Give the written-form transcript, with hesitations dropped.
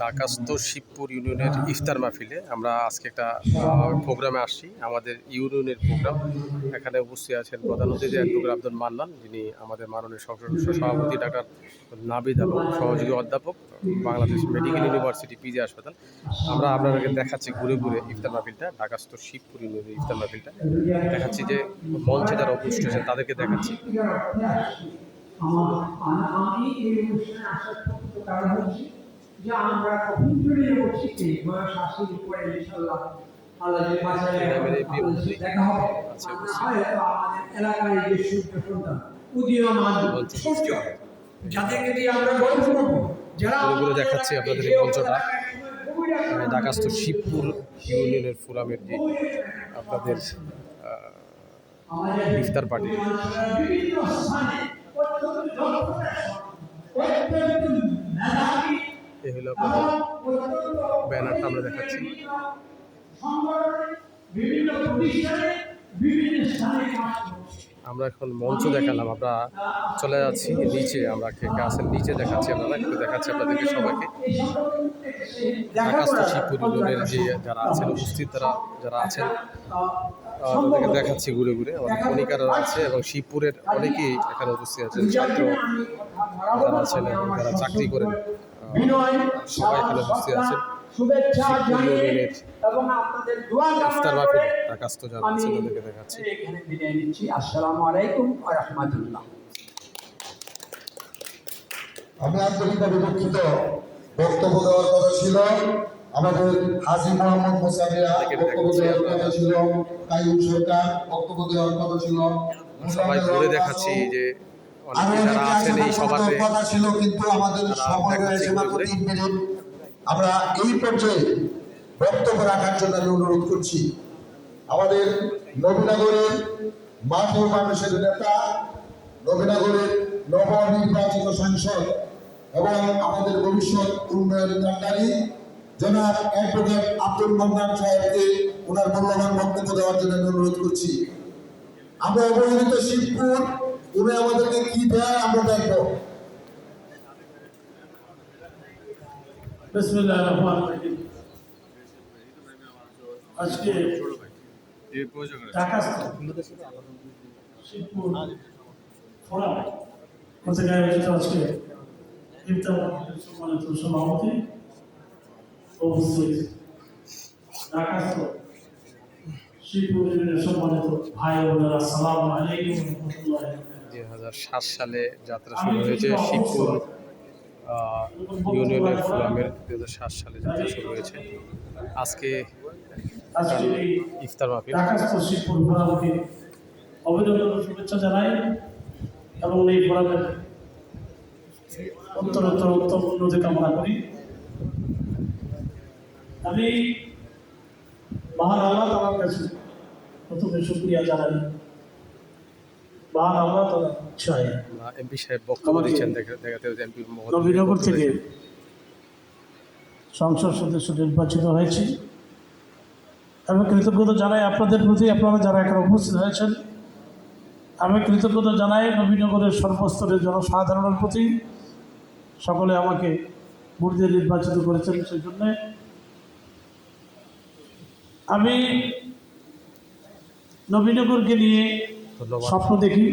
ঢাকাস্থ শিবপুর ইউনিয়নের ইফতার মাহফিলে আমরা আজকে একটা প্রোগ্রামে আসছি। আমাদের ইউনিয়নের প্রোগ্রাম। এখানে উপস্থিত আছেন প্রধান অতিথি অ্যাডভোকেট আব্দুল মান্নান, যিনি আমাদের মাননীয় সংসদ সভাপতি ডাক্তার নাবিদ আলম, সহযোগী অধ্যাপক, বাংলাদেশ মেডিকেল ইউনিভার্সিটি পিজি হাসপাতাল। আমরা আপনাদেরকে দেখাচ্ছি ঘুরে ঘুরে ইফতার মাহফিলটা, ঢাকাস্থ শিবপুর ইউনিয়নের ইফতার মাহফিলটা দেখাচ্ছি, যে মঞ্চে যারা উপস্থিত আছেন তাদেরকে দেখাচ্ছি। আমি এই অনুষ্ঠানে আসার কারণ হচ্ছে যে আমরা অভ্যন্তরীণ উপস্থিতি বয়স 80 উপরে ইনশাআল্লাহ আল্লাহ যদি বাঁচায় দেখা হবে। আমাদের এলাকায় যে সূর্য সন্তান উদীয়মান সূর্য, যাদেরকে দিয়ে আমরা গর্ব করব, যারা দেখাচ্ছি আপনাদের এই মঞ্চটা ঢাকাস্থ শিবপুর ইউনিয়নের ফোরামের যে আপনাদের ইফতার পার্টি। এই হলো আপনাদের ব্যানারটা আমরা দেখাচ্ছি। আমরা এখন মঞ্চ দেখালাম, আমরা চলে যাচ্ছি নিচে। আমরা কে আছেন নিচে দেখাচ্ছি, আপনারা একটু দেখাচ্ছি আপনাদেরকে সবাইকে। ঢাকাস্থ শিবপুর ইউনিয়নের যে যারা আছেন উপস্থিত, যারা আছেন তাদেরকে দেখাচ্ছি ঘুরে ঘুরে। আমাদের কণিকারা আছে এবং শিবপুরের অনেকেই এখানে উপস্থিত আছেন, ছাত্র যারা আছেন এবং যারা চাকরি করেন সবাই এখানে উপস্থিত আছেন। শিবপুর ইউনিয়নের ইফতার মাহফিল ঢাকাস্থ যারা আছেন তাদেরকে দেখাচ্ছি। আসসালামু আলাইকুম ওয়া রাহমাতুল্লাহ। আমি আন্তরিকভাবে দুঃখিত, বক্তব্য দেওয়ার কথা ছিল আমাদের হাজী মোহাম্মদ মোসাফিরা, বক্তব্য দেওয়ার কথা ছিল কাইয়ুম সরকার, বক্তব্য দেওয়ার কথা ছিল। সবাই ঘুরে দেখাচ্ছি যে অনেকে যারা আছেন এই সভাতে কথা ছিল, কিন্তু আমাদের সময় হয়েছে মাত্র 3 মিনিট। আমরা এই পর্যায়ে বক্তব্য রাখার জন্য আমি অনুরোধ করছি আমাদের নবীনগরের মাঠের মানুষের নেতা, নবীনগরের নবনির্বাচিত সাংসদ এবং আমাদের ভবিষ্যৎ উন্নয়ন কাণ্ডারী জনাব অ্যাডভোকেট আব্দুল মান্নান সাহেবকে ওনার মূল্যবান বক্তব্য দেওয়ার জন্য আমি অনুরোধ করছি। আমরা অবহেলিত শিবপুর, উনি আমাদেরকে কি দেয় আমরা দেখব। বিসমিল্লাহির রহমানির রহিম। আজকে ঢাকাস্থ শিবপুর ফোরাম থেকে আয়োজিত আজকে ইফতার সম্মানিত সভাপতি উপস্থিত, ঢাকাস্থ শিবপুর ইউনিয়নের সম্মানিত ভাই বোনেরা, আসসালামু আলাইকুম ওয়া রাহমাতুল্লাহি। 2007 সালে যাত্রা শুরু হয়েছে শিবপুর ইউনিয়নের ফোরামের। 2007 সালে যাত্রা শুরু হয়েছে। আজকে ইফতার মাহফিল। ঢাকাস্থ শিবপুর ফোরামকে অভিনন্দন ও শুভেচ্ছা জানাই এবং এই ফোরামের উত্তরোত্তর উত্তম উন্নতি কামনা করি। আমি মহান আল্লাহ তাআলার কাছে প্রথমে শুকরিয়া জানাই। মহান আল্লাহ তাআলা চাই এমপি সাহেব বক্তব্য দিচ্ছেন, এমপি নবীনগর থেকে সংসদ সদস্য নির্বাচিত হয়েছি। আমি কৃতজ্ঞতা জানাই আপনাদের প্রতি, আপনারা যারা এখানে উপস্থিত হয়েছেন। আমি কৃতজ্ঞতা জানাই নবীনগরের সর্বস্তরের জনসাধারণের প্রতি, সকলে আমাকে ভোট দিয়ে নির্বাচিত করেছেন। সেই জন্যে আমি নবীনগরকে নিয়ে স্বপ্ন দেখি।